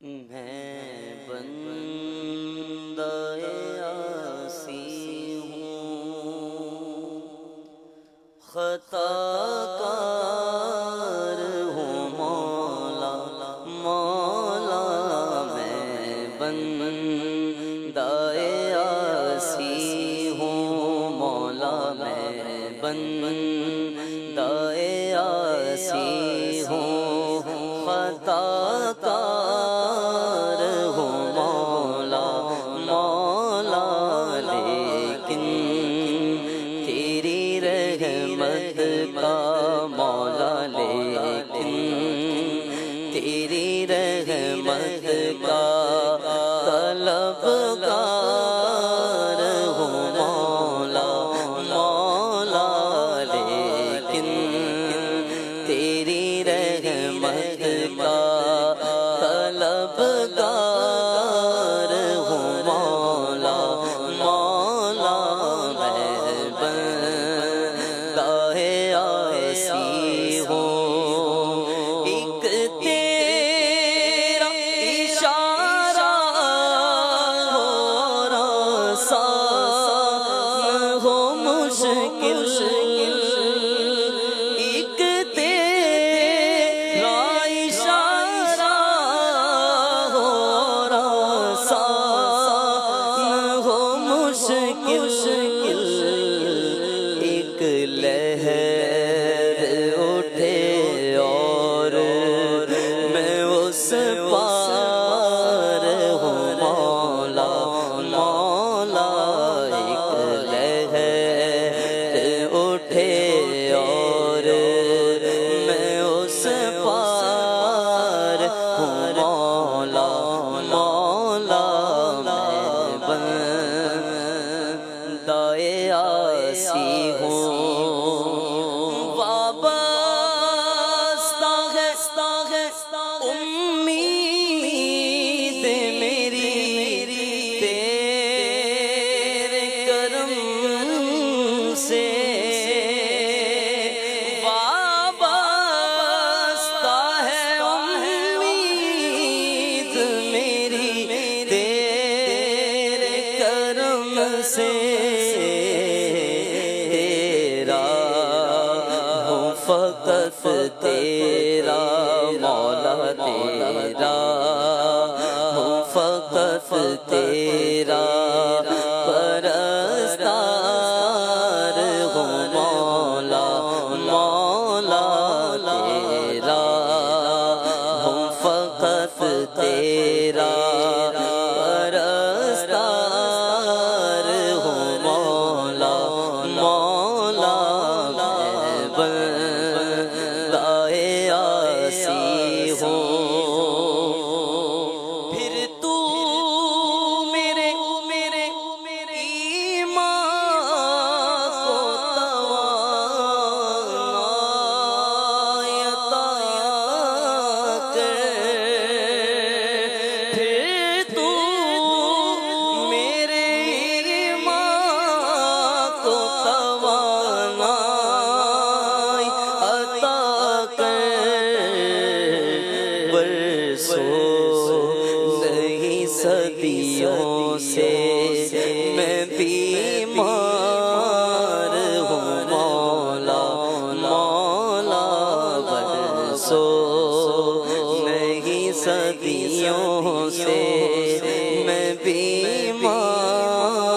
میں بندہ عاصی ہوں، خطا کار ہوں مولا مولا، میں بندہ عاصی ہوں مولا، میں بندہ عاصی ہوں، خطا کار ہوں مولا مولا، لیکن تیری رحمت کا مولا، لیکن تیری رحمت کا طلبگار ہوں مولا مولا، لیکن تیری رحمت کا طلبگار ہوں مولا مولا، میں بندہ عاصی ہوں، ایک تیرا اشارہ ہو آسان ہو مشکل، ایک تیرا اشارہ ہو آسان ہو مشکل، ایک لہر اٹھے اور میں اس پار ہوں مولا مولا، ایک لہر اٹھے اور میں اس پار ہوں مولا مولا، میں بندہ عاصی ہوں، وابستہ ہے امید میری تیرے کرم سے، وابستہ ہے امید میری تیرے کرم سے، تیرا ہوں فقط تیرا مولا، تیرا ہوں فقط تیرا پرستار ہوں مولا مولا، تیرا ہوں فقط تیرا پرستار ہوں مولا مولا، میں بندہ عاصی ہوں، پھر تو میرے ایمان کو توانائی عطا کر، پھر تو میرے ایمان کو توانائی عطا کر، برسوں نہیں صدیوں سے میں بیمار ہوں مولا مولا، برسوں نہیں صدیوں سے میں بیمار